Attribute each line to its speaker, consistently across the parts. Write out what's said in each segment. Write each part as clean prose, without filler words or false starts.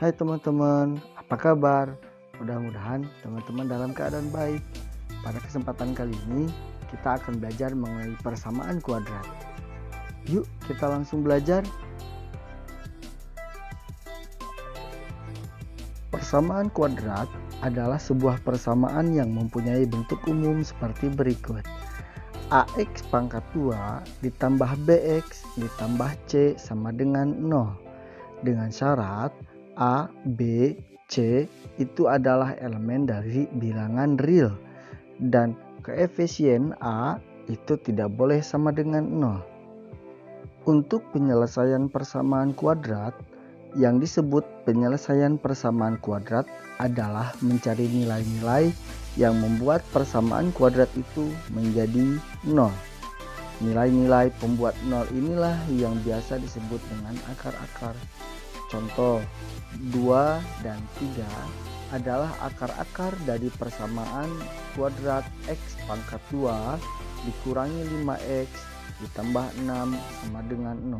Speaker 1: Hai teman-teman, apa kabar? Mudah-mudahan teman-teman dalam keadaan baik. Pada kesempatan kali ini, kita akan belajar mengenai persamaan kuadrat. Yuk, kita langsung belajar. Persamaan kuadrat adalah sebuah persamaan yang mempunyai bentuk umum seperti berikut. AX pangkat 2 ditambah BX ditambah C sama dengan 0. Dengan syarat A, B, C itu adalah elemen dari bilangan real dan koefisien A itu tidak boleh sama dengan 0. Untuk penyelesaian persamaan kuadrat, yang disebut penyelesaian persamaan kuadrat adalah mencari nilai-nilai yang membuat persamaan kuadrat itu menjadi 0. Nilai-nilai pembuat 0 inilah yang biasa disebut dengan akar-akar. Contoh 2 dan 3 adalah akar-akar dari persamaan kuadrat X pangkat 2 dikurangi 5X ditambah 6 sama dengan 0.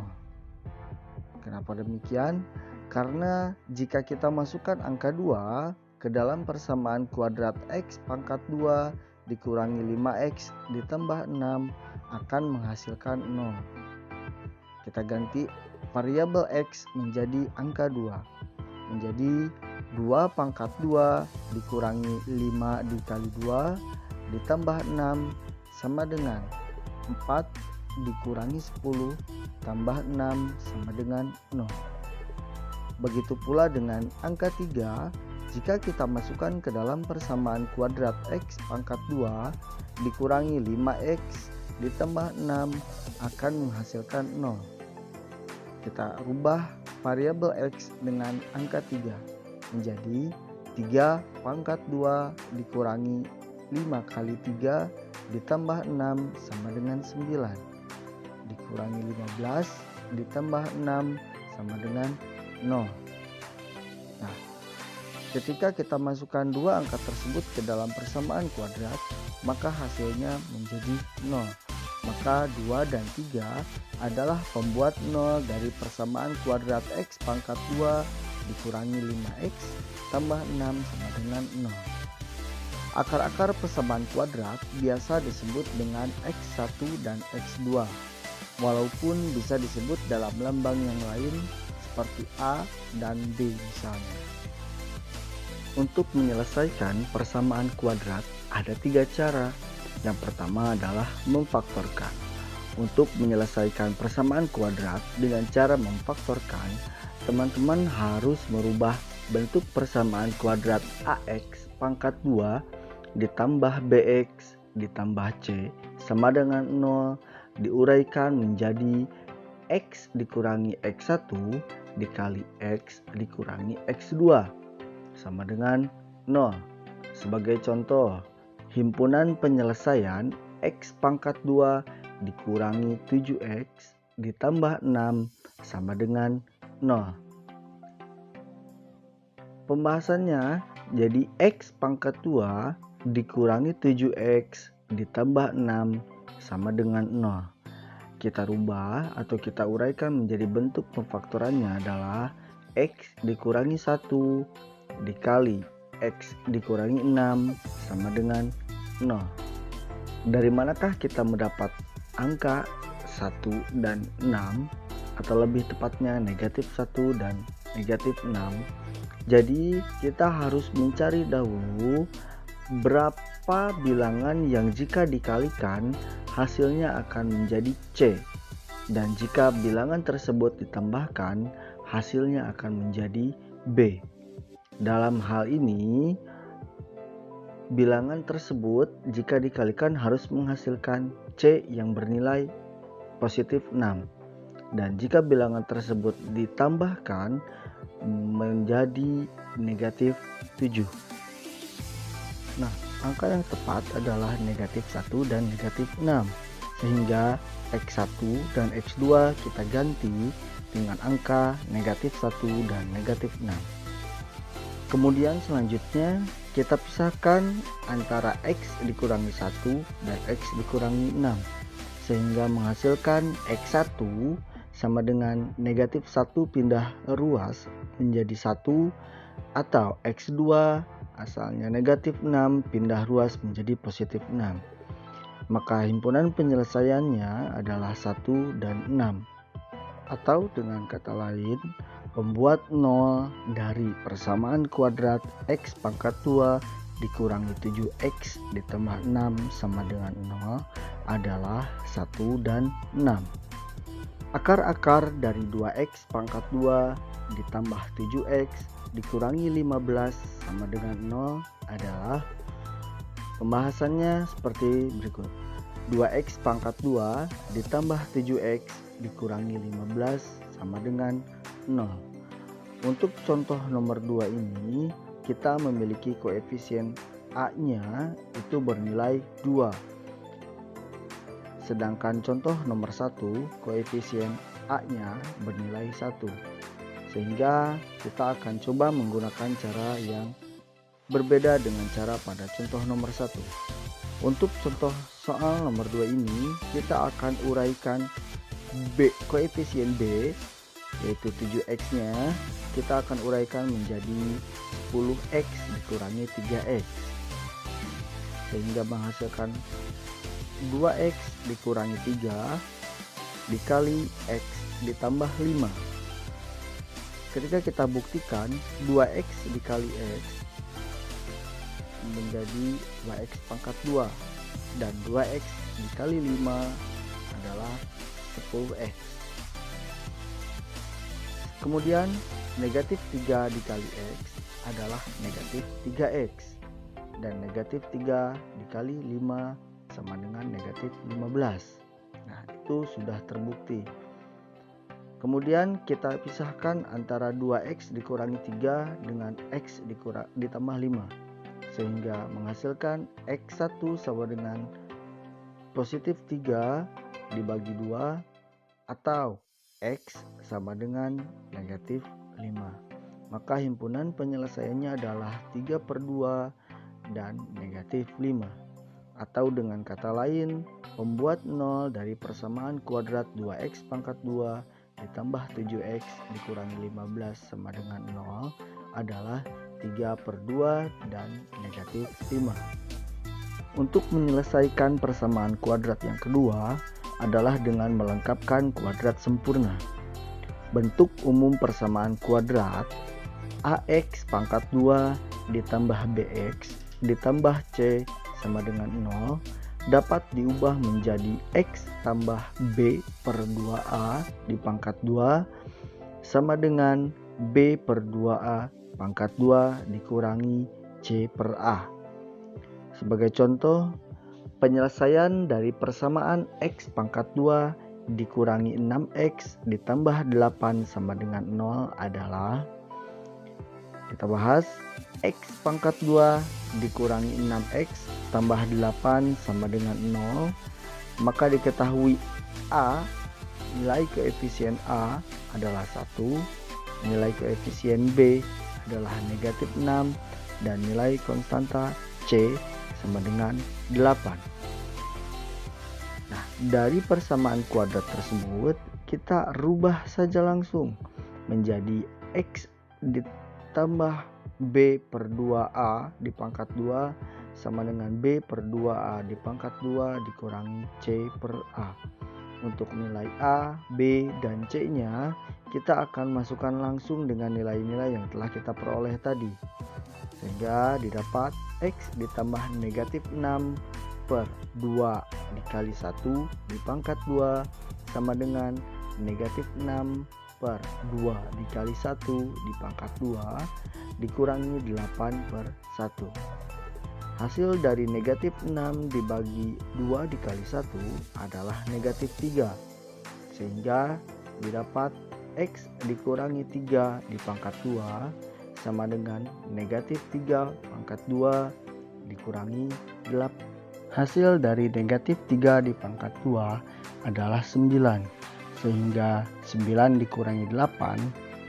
Speaker 1: Kenapa demikian? Karena jika kita masukkan angka 2 ke dalam persamaan kuadrat X pangkat 2 dikurangi 5X ditambah 6 akan menghasilkan 0. Kita ganti variabel X menjadi angka 2. Menjadi 2 pangkat 2 dikurangi 5 dikali 2 ditambah 6 sama dengan 4 dikurangi 10 tambah 6 sama dengan 0. Begitu pula dengan angka 3, jika kita masukkan ke dalam persamaan kuadrat X pangkat 2 dikurangi 5X ditambah 6 akan menghasilkan 0. Kita rubah variabel X dengan angka 3 menjadi 3 pangkat 2 dikurangi 5 kali 3 ditambah 6 sama dengan 9 dikurangi 15 ditambah 6 sama dengan 0. Nah, ketika kita masukkan dua angka tersebut ke dalam persamaan kuadrat, maka hasilnya menjadi 0. Maka 2 dan 3 adalah pembuat 0 dari persamaan kuadrat X pangkat 2 dikurangi 5X tambah 6 sama dengan 0. Akar-akar persamaan kuadrat biasa disebut dengan X1 dan X2, walaupun bisa disebut dalam lambang yang lain seperti A dan B misalnya. Untuk menyelesaikan persamaan kuadrat ada 3 cara. Yang pertama adalah memfaktorkan. Untuk menyelesaikan persamaan kuadrat dengan cara memfaktorkan, teman-teman harus merubah bentuk persamaan kuadrat AX pangkat 2 ditambah BX ditambah C sama dengan 0 diuraikan menjadi X dikurangi X1 dikali X dikurangi X2 sama dengan 0. Sebagai contoh, himpunan penyelesaian X pangkat 2 dikurangi 7X ditambah 6 sama dengan 0. Pembahasannya jadi X pangkat 2 dikurangi 7X ditambah 6 sama dengan 0. Kita rubah atau kita uraikan menjadi bentuk pemfaktorannya adalah X dikurangi 1 dikali X dikurangi 6 sama dengan 0. Dari manakah kita mendapat angka 1 dan 6 atau lebih tepatnya negatif 1 dan negatif 6? Jadi kita harus mencari dahulu berapa bilangan yang jika dikalikan hasilnya akan menjadi C, dan jika bilangan tersebut ditambahkan hasilnya akan menjadi B. Dalam hal ini bilangan tersebut jika dikalikan harus menghasilkan C yang bernilai positif 6, dan jika bilangan tersebut ditambahkan menjadi negatif 7. Nah, angka yang tepat adalah negatif 1 dan negatif 6, sehingga X1 dan X2 kita ganti dengan angka negatif 1 dan negatif 6. Kemudian selanjutnya kita pisahkan antara X dikurangi 1 dan X dikurangi 6, sehingga menghasilkan X1 sama dengan negatif 1 pindah ruas menjadi 1, atau X2 asalnya negatif 6 pindah ruas menjadi positif 6. Maka himpunan penyelesaiannya adalah 1 dan 6. Atau dengan kata lain, pembuat 0 dari persamaan kuadrat X pangkat 2 dikurangi 7X ditambah 6 sama dengan 0 adalah 1 dan 6. Akar-akar dari 2X pangkat 2 ditambah 7X dikurangi 15 sama dengan 0 adalah, pembahasannya seperti berikut. 2X pangkat 2 ditambah 7X dikurangi 15 sama dengan 0. Untuk contoh nomor 2 ini, kita memiliki koefisien A-nya itu bernilai 2. Sedangkan contoh nomor 1, koefisien A-nya bernilai 1. Sehingga kita akan coba menggunakan cara yang berbeda dengan cara pada contoh nomor 1. Untuk contoh soal nomor 2 ini, kita akan uraikan koefisien B, yaitu 7X-nya, kita akan uraikan menjadi 10X dikurangi 3X. Sehingga menghasilkan 2X dikurangi 3 dikali X ditambah 5. Ketika kita buktikan 2X dikali X menjadi 2X pangkat 2 dan 2X dikali 5 adalah 10X. Kemudian negatif 3 dikali X adalah negatif 3X dan negatif 3 dikali 5 sama dengan negatif 15. Nah, itu sudah terbukti. Kemudian kita pisahkan antara 2X dikurangi 3 dengan X ditambah 5, sehingga menghasilkan X1 sama dengan positif 3 dibagi 2 atau X sama dengan negatif 5. Maka himpunan penyelesaiannya adalah 3/2 dan negatif 5. Atau dengan kata lain, pembuat 0 dari persamaan kuadrat 2X pangkat 2 ditambah 7X dikurangi 15 sama dengan 0 adalah 3/2 dan negatif 5. Untuk menyelesaikan persamaan kuadrat yang kedua adalah dengan melengkapkan kuadrat sempurna. Bentuk umum persamaan kuadrat AX pangkat 2 ditambah BX ditambah C sama dengan 0 dapat diubah menjadi X tambah B per 2A di pangkat 2 sama dengan B per 2A pangkat 2 dikurangi C per A. Sebagai contoh, penyelesaian dari persamaan X pangkat 2 dikurangi 6X ditambah 8 sama dengan 0 adalah, kita bahas, X pangkat 2 dikurangi 6X tambah 8 sama dengan 0, maka diketahui A, nilai koefisien A adalah 1, nilai koefisien B adalah negatif 6, dan nilai konstanta C sama dengan 8. Nah, dari persamaan kuadrat tersebut, kita rubah saja langsung menjadi X ditambah B per 2A di pangkat 2 sama dengan B per 2A di pangkat 2 dikurangi C per A. Untuk nilai A, B, dan C-nya kita akan masukkan langsung dengan nilai-nilai yang telah kita peroleh tadi. Sehingga didapat X ditambah negatif 6 per 2 dikali 1 di pangkat 2 sama dengan negatif 6 per 2 dikali 1 di pangkat 2 dikurangi 8 per 1. Hasil dari negatif 6 dibagi 2 dikali 1 adalah negatif 3. Sehingga didapat X dikurangi 3 di pangkat 2 sama dengan negatif 3 pangkat 2 dikurangi 8. Hasil dari negatif 3 di pangkat 2 adalah 9. Sehingga 9 dikurangi 8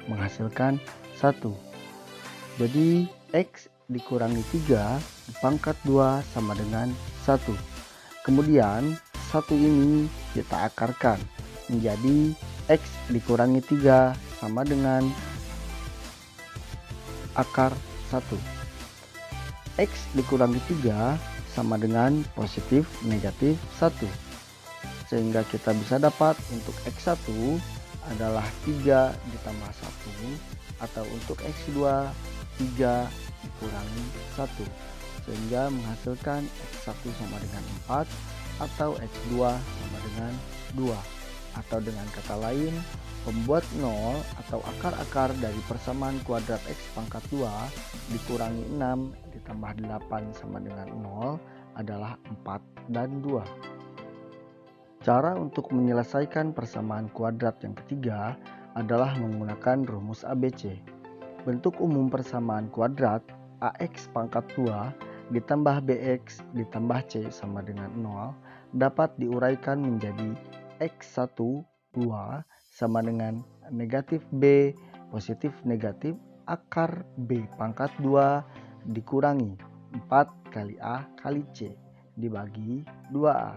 Speaker 1: menghasilkan 1. Jadi X dikurangi 3 di pangkat 2 sama dengan 1. Kemudian 1 ini kita akarkan menjadi X dikurangi 3 sama dengan akar 1. X dikurangi 3 sama dengan positif negatif 1. Sehingga kita bisa dapat untuk X1 adalah 3 ditambah 1, atau untuk X2 3 dikurangi 1. Sehingga menghasilkan X1 sama dengan 4 atau X2 sama dengan 2. Atau dengan kata lain, pembuat 0 atau akar-akar dari persamaan kuadrat X pangkat 2 dikurangi 6 ditambah 8 sama dengan 0 adalah 4 dan 2. Cara untuk menyelesaikan persamaan kuadrat yang ketiga adalah menggunakan rumus ABC. Bentuk umum persamaan kuadrat AX pangkat 2 ditambah BX ditambah C sama dengan 0 dapat diuraikan menjadi X1 2 sama dengan negatif B positif negatif akar B pangkat 2 dikurangi 4 kali A kali C dibagi 2A.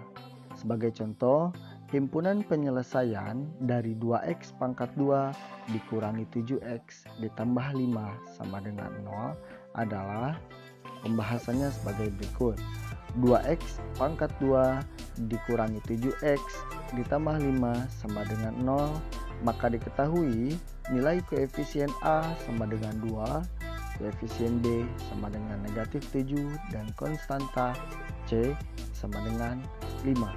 Speaker 1: Sebagai contoh, himpunan penyelesaian dari 2X pangkat 2 dikurangi 7X ditambah 5 sama dengan 0 adalah pembahasannya sebagai berikut. 2X pangkat 2 dikurangi 7X ditambah 5 sama dengan 0, maka diketahui nilai koefisien A sama dengan 2, koefisien B sama dengan negatif 7, dan konstanta C sama dengan 5.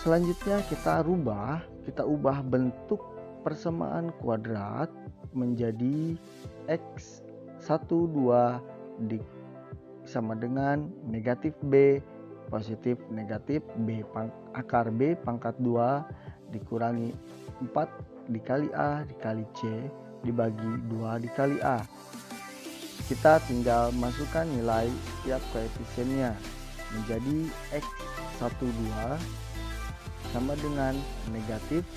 Speaker 1: Selanjutnya kita ubah bentuk persamaan kuadrat menjadi X12 sama dengan negatif B positif negatif B akar B pangkat 2 dikurangi 4 dikali A dikali C dibagi 2 dikali A. Kita tinggal masukkan nilai setiap koefisiennya menjadi X12 sama dengan negatif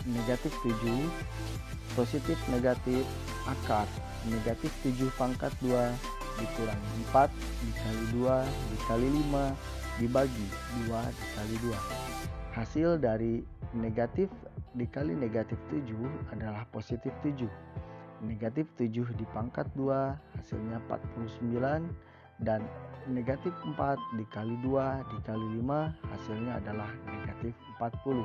Speaker 1: 7 positif negatif akar negatif 7 pangkat 2 dikurangi 4 dikali 2 dikali 5 dibagi 2 dikali 2. Hasil dari negatif dikali negatif 7 adalah positif 7. Negatif 7 di pangkat 2 hasilnya 49, dan negatif 4 dikali 2 dikali 5 hasilnya adalah negatif 40.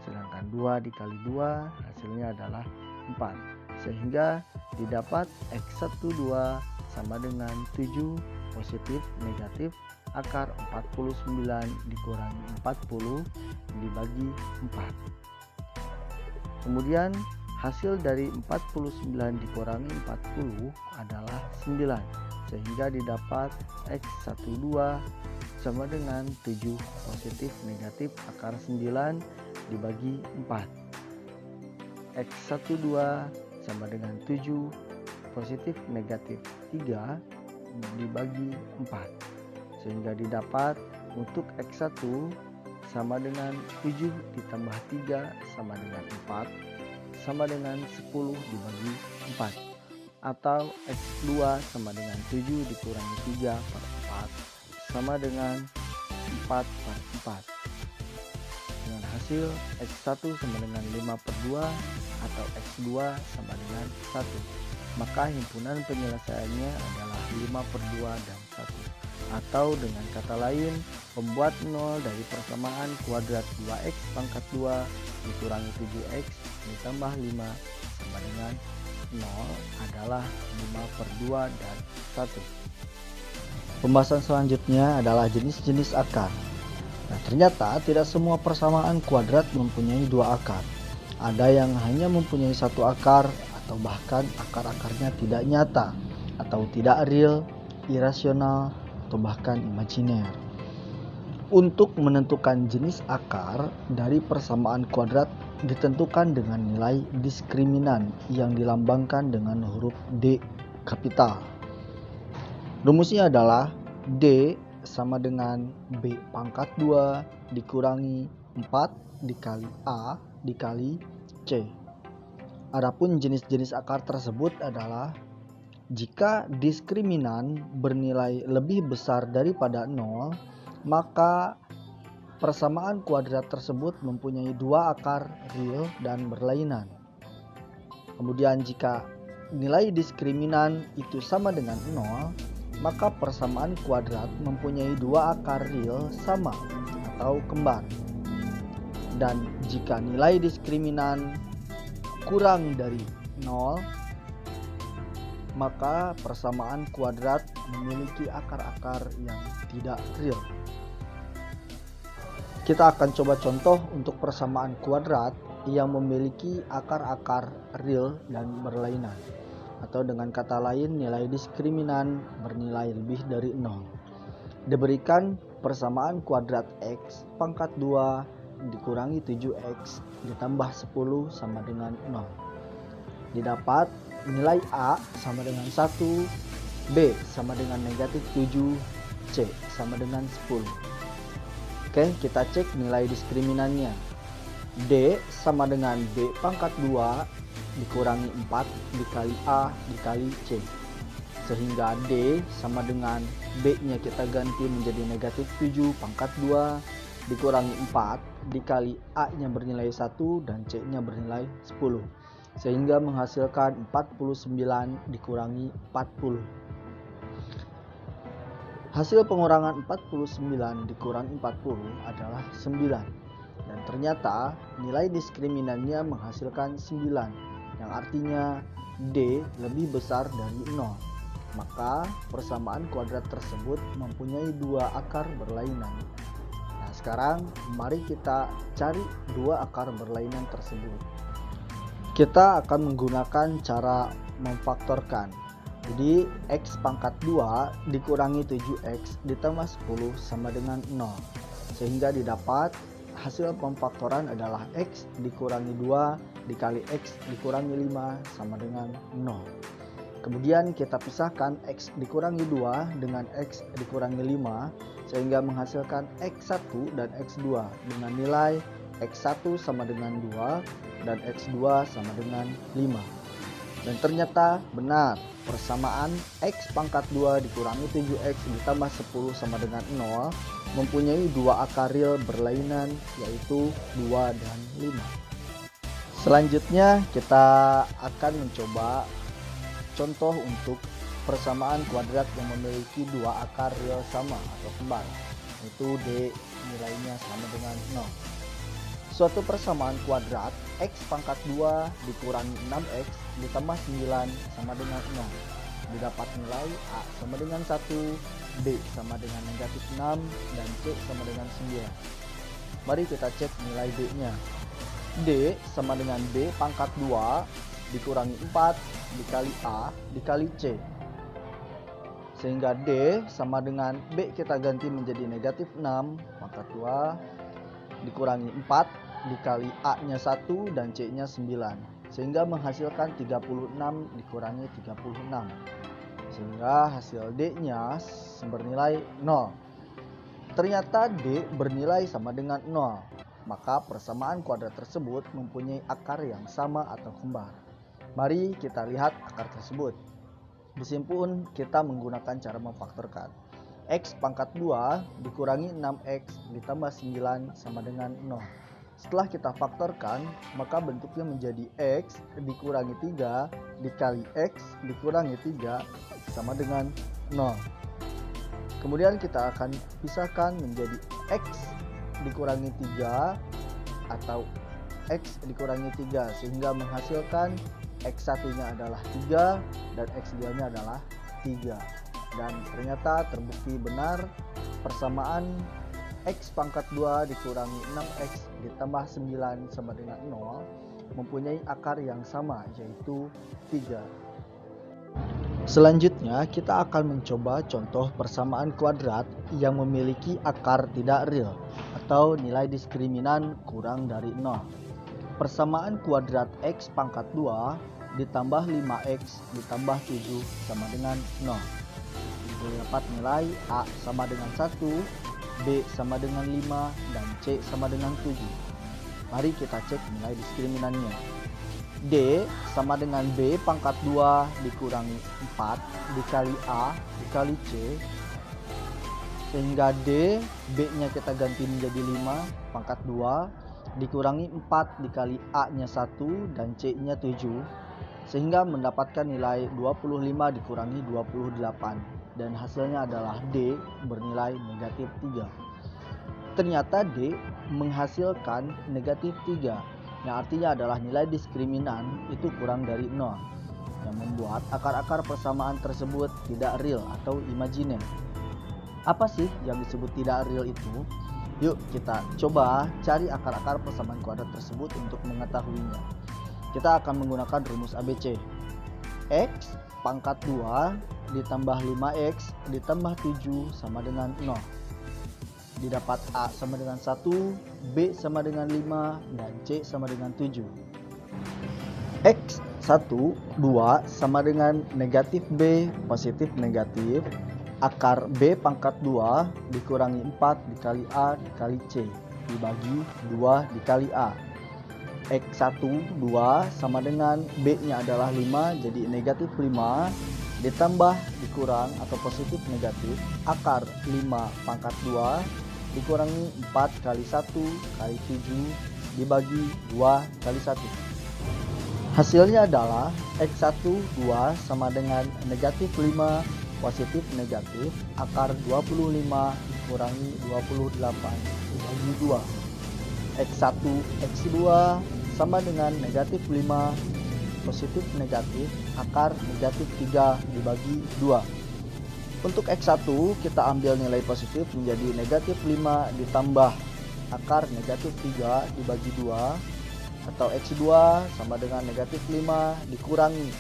Speaker 1: Sedangkan 2 dikali 2 hasilnya adalah 4. Sehingga didapat X12 sama dengan 7 positif negatif akar 49 dikurangi 40 dibagi 4. Kemudian hasil dari 49 dikurangi 40 adalah 9, sehingga didapat X12 sama dengan 7 positif negatif akar 9 dibagi 4. X12 sama dengan 7 positif negatif 3 dibagi 4, sehingga didapat untuk X1 sama dengan 7 ditambah 3 sama dengan 4 sama dengan 10 dibagi 4, atau X2 sama dengan 7 dikurangi 3 per 4 sama dengan 4 per 4. Dengan hasil X1 sama dengan 5 per 2 atau X2 sama dengan 1. Maka himpunan penyelesaiannya adalah 5 per 2 dan 1. Atau dengan kata lain, pembuat 0 dari persamaan kuadrat 2X pangkat 2 dikurangi 7X ditambah 5 sama dengan 0 adalah 5 per 2 dan 1. Pembahasan selanjutnya adalah jenis-jenis akar. Nah, ternyata tidak semua persamaan kuadrat mempunyai dua akar. Ada yang hanya mempunyai satu akar, atau bahkan akar-akarnya tidak nyata atau tidak real, irasional, atau bahkan imajiner. Untuk menentukan jenis akar dari persamaan kuadrat ditentukan dengan nilai diskriminan yang dilambangkan dengan huruf D kapital. Rumusnya adalah D sama dengan B pangkat 2 dikurangi 4 dikali A dikali C. Adapun jenis-jenis akar tersebut adalah jika diskriminan bernilai lebih besar daripada 0, maka Persamaan kuadrat tersebut mempunyai dua akar real dan berlainan. Kemudian jika nilai diskriminan itu sama dengan 0, maka persamaan kuadrat mempunyai dua akar real sama atau kembar. Dan jika nilai diskriminan kurang dari 0, maka persamaan kuadrat memiliki akar-akar yang tidak real. Kita akan coba contoh untuk persamaan kuadrat yang memiliki akar-akar real dan berlainan. Atau dengan kata lain, nilai diskriminan bernilai lebih dari 0. Diberikan persamaan kuadrat X pangkat 2 dikurangi 7X ditambah 10 sama dengan 0. Didapat nilai A sama dengan 1, B sama dengan negatif 7, C sama dengan 10. Oke, kita cek nilai diskriminannya. D sama dengan B pangkat 2 dikurangi 4 dikali A dikali C. Sehingga D sama dengan B nya kita ganti menjadi negatif 7 pangkat 2 dikurangi 4 dikali A nya bernilai 1 dan C nya bernilai 10. Sehingga menghasilkan 49 dikurangi 40. Hasil pengurangan 49 dikurangi 40 adalah 9. Dan ternyata nilai diskriminannya menghasilkan 9, yang artinya D lebih besar dari 0. Maka persamaan kuadrat tersebut mempunyai dua akar berlainan. Nah, sekarang mari kita cari dua akar berlainan tersebut. Kita akan menggunakan cara memfaktorkan. Jadi X pangkat 2 dikurangi 7X ditambah 10 sama dengan 0. Sehingga didapat hasil pemfaktoran adalah X dikurangi 2 dikali X dikurangi 5 sama dengan 0. Kemudian kita pisahkan X dikurangi 2 dengan X dikurangi 5 sehingga menghasilkan X1 dan X2 dengan nilai X1 sama dengan 2 dan X2 sama dengan 5. Dan ternyata benar, persamaan X pangkat 2 dikurangi 7X ditambah 10 sama dengan 0 mempunyai dua akar real berlainan, yaitu 2 dan 5. Selanjutnya kita akan mencoba contoh untuk persamaan kuadrat yang memiliki dua akar real sama atau kembar, yaitu D nilainya sama dengan 0. Suatu persamaan kuadrat X pangkat 2 dikurangi 6X ditambah 9 sama dengan 0. Didapat nilai A sama dengan 1, B sama dengan negatif 6, dan C sama dengan 9. Mari kita cek nilai D nya. D sama dengan B pangkat 2 dikurangi 4 dikali A dikali C. Sehingga D sama dengan B kita ganti menjadi negatif 6 pangkat 2 dikurangi 4 dikali A nya 1 dan C nya 9. Sehingga menghasilkan 36 dikurangi 36. Sehingga hasil D nya bernilai 0. Ternyata D bernilai sama dengan 0. Maka persamaan kuadrat tersebut mempunyai akar yang sama atau kembar. Mari kita lihat akar tersebut. Di sini pun kita menggunakan cara memfaktorkan. X pangkat 2 dikurangi 6X ditambah 9 sama dengan 0. Setelah kita faktorkan, maka bentuknya menjadi X dikurangi 3 dikali X dikurangi 3 sama dengan 0. Kemudian kita akan pisahkan menjadi X dikurangi 3 atau X dikurangi 3 sehingga menghasilkan X1 nya adalah 3 dan X2 nya adalah 3. Dan ternyata terbukti benar persamaan X pangkat 2 dikurangi 6X ditambah 9 sama dengan 0 mempunyai akar yang sama, yaitu 3. Selanjutnya kita akan mencoba contoh persamaan kuadrat yang memiliki akar tidak real atau nilai diskriminan kurang dari 0. Persamaan kuadrat X pangkat 2 ditambah 5X ditambah 7 sama dengan 0. Dapat nilai A sama dengan 1, B sama dengan 5, dan C sama dengan 7. Mari kita cek nilai diskriminannya. D sama dengan B pangkat 2 dikurangi 4 dikali A dikali C. Sehingga D, B-nya kita ganti menjadi 5 pangkat 2 dikurangi 4 dikali A-nya 1 dan C-nya 7. Sehingga mendapatkan nilai 25 dikurangi 28. Dan hasilnya adalah D bernilai negatif 3. Ternyata D menghasilkan negatif 3, yang artinya adalah nilai diskriminan itu kurang dari 0, yang membuat akar-akar persamaan tersebut tidak real atau imajiner. Apa sih yang disebut tidak real itu? Yuk kita coba cari akar-akar persamaan kuadrat tersebut untuk mengetahuinya. Kita akan menggunakan rumus ABC. X pangkat 2 ditambah 5X ditambah 7 sama dengan 0. Didapat A sama dengan 1, B sama dengan 5, dan C sama dengan 7. X 1, 2 sama dengan negatif B, positif negatif. Akar B pangkat 2 dikurangi 4 dikali A dikali C, dibagi 2 dikali A. X1, 2 sama dengan B-nya adalah 5, jadi negatif 5. Ditambah dikurang atau positif negatif. Akar 5 pangkat 2 dikurangi 4 kali 1 kali 7 dibagi 2 kali 1. Hasilnya adalah X1 2 sama dengan negatif 5 positif negatif. Akar 25 dikurangi 28 dibagi 2. X1 X2 sama dengan negatif 5 positif negatif. Akar negatif 3 dibagi 2. Untuk X1 kita ambil nilai positif menjadi negatif 5 ditambah akar negatif 3 dibagi 2, atau X2 sama dengan negatif 5 dikurangi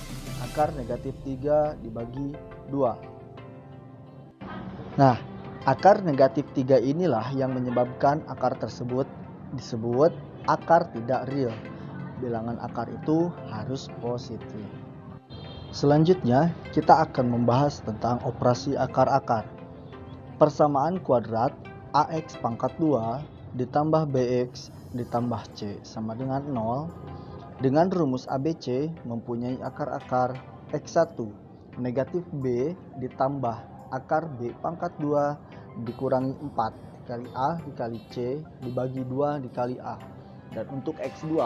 Speaker 1: akar negatif 3 dibagi 2. Nah, akar negatif 3 inilah yang menyebabkan akar tersebut disebut akar tidak real. Bilangan akar itu harus positif. Selanjutnya, kita akan membahas tentang operasi akar-akar. Persamaan kuadrat AX pangkat 2 ditambah BX ditambah C sama dengan 0. Dengan rumus ABC mempunyai akar-akar X1 negatif B ditambah akar B pangkat 2 dikurangi 4 dikali A dikali C dibagi 2 dikali A. Dan untuk X2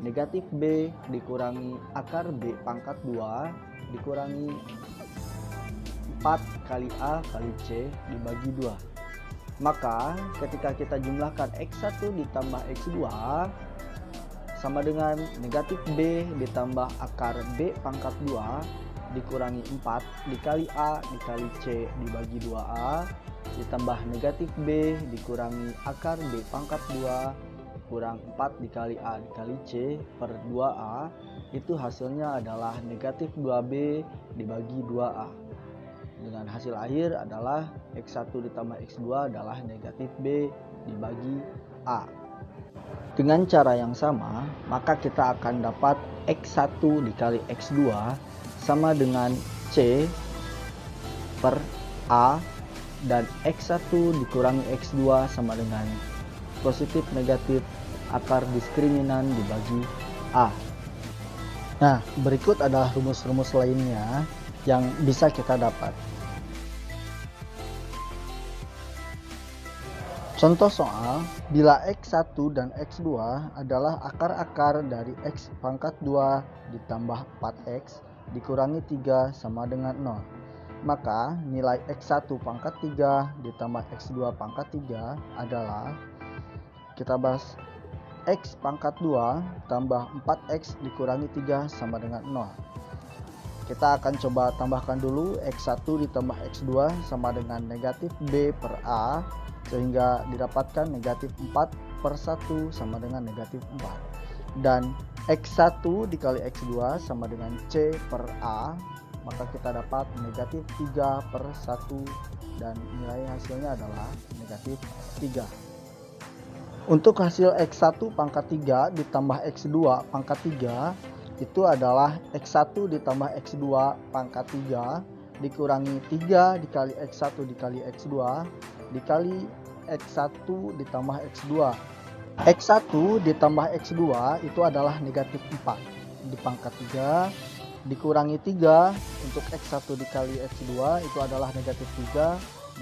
Speaker 1: negatif B dikurangi akar B pangkat 2 dikurangi 4 kali A kali C dibagi 2. Maka ketika kita jumlahkan X1 ditambah X2 sama dengan negatif B ditambah akar B pangkat 2 dikurangi 4 dikali A dikali C dibagi 2A ditambah negatif B dikurangi akar B pangkat 2 kurang 4 dikali A dikali C per 2A, itu hasilnya adalah negatif 2B dibagi 2A. Dengan hasil akhir adalah X1 ditambah X2 adalah negatif B dibagi A. Dengan cara yang sama, maka kita akan dapat X1 dikali X2 sama dengan C per A, dan X1 dikurangi X2 sama dengan positif negatif akar diskriminan dibagi A. Nah, berikut adalah rumus-rumus lainnya yang bisa kita dapat. Contoh soal, bila X1 dan X2 adalah akar-akar dari X pangkat 2 ditambah 4X dikurangi 3 sama dengan 0. Maka nilai X1 pangkat 3 ditambah X2 pangkat 3 adalah, kita bahas, X pangkat 2 tambah 4X dikurangi 3 sama dengan 0. Kita akan coba tambahkan dulu X1 ditambah X2 sama dengan negatif B per A, sehingga didapatkan negatif 4 per 1 sama dengan negatif 4. Dan X1 dikali X2 sama dengan C per A, maka kita dapat negatif 3 per 1, dan nilai hasilnya adalah negatif 3. Untuk hasil X1 pangkat 3 ditambah X2 pangkat 3 itu adalah X1 ditambah X2 pangkat 3 dikurangi 3 dikali X1 dikali X2 dikali X1 ditambah X2. X1 ditambah X2 itu adalah negatif 4 di pangkat 3 dikurangi 3 untuk X1 dikali X2 itu adalah negatif 3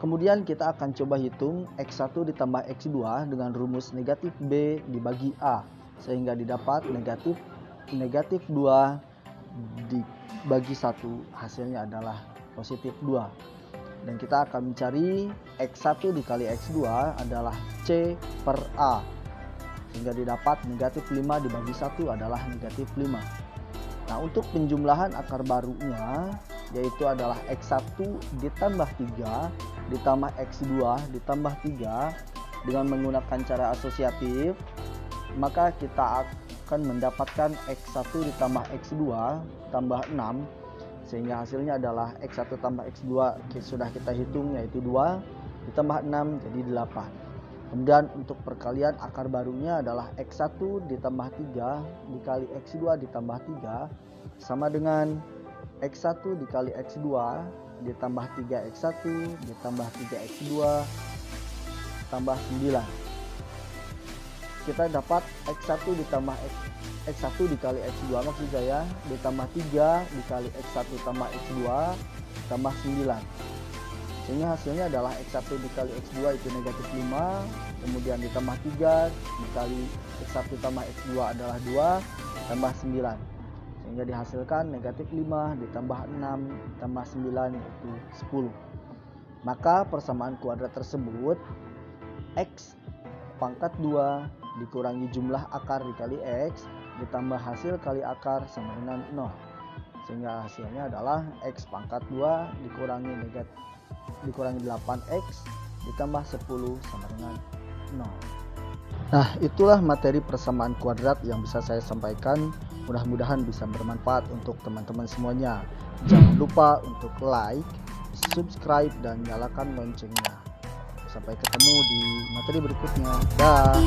Speaker 1: Kemudian kita akan coba hitung X1 ditambah X2 dengan rumus negatif B dibagi A, sehingga didapat negatif 2 dibagi 1, hasilnya adalah positif 2. Dan kita akan mencari X1 dikali X2 adalah C per A, sehingga didapat negatif 5 dibagi 1 adalah negatif 5. Nah, untuk penjumlahan akar barunya yaitu adalah X1 ditambah 3 ditambah X2 ditambah 3 dengan menggunakan cara asosiatif, maka kita akan mendapatkan X1 ditambah X2 tambah 6, sehingga hasilnya adalah X1 tambah X2 sudah kita hitung yaitu 2 ditambah 6 jadi 8. Kemudian untuk perkalian akar barunya adalah X1 ditambah 3 dikali X2 ditambah 3 sama dengan X1 dikali X2 ditambah 3X1 ditambah 3X2 tambah 9. Kita dapat X1 ditambah X1 dikali X2 maksud saya ditambah 3 dikali X1 tambah X2 tambah 9. Sehingga hasilnya adalah X1 dikali X2 itu negatif 5, kemudian ditambah 3 dikali X1 tambah X2 adalah 2 tambah 9. Sehingga dihasilkan negatif 5 ditambah 6 ditambah 9 yaitu 10. Maka persamaan kuadrat tersebut X pangkat 2 dikurangi jumlah akar dikali X ditambah hasil kali akar sama dengan 0. Sehingga hasilnya adalah X pangkat 2 dikurangi 8X ditambah 10 sama dengan 0. Nah, itulah materi persamaan kuadrat yang bisa saya sampaikan. Mudah-mudahan bisa bermanfaat untuk teman-teman semuanya. Jangan lupa untuk like, subscribe, dan nyalakan loncengnya. Sampai ketemu di materi berikutnya. Dah.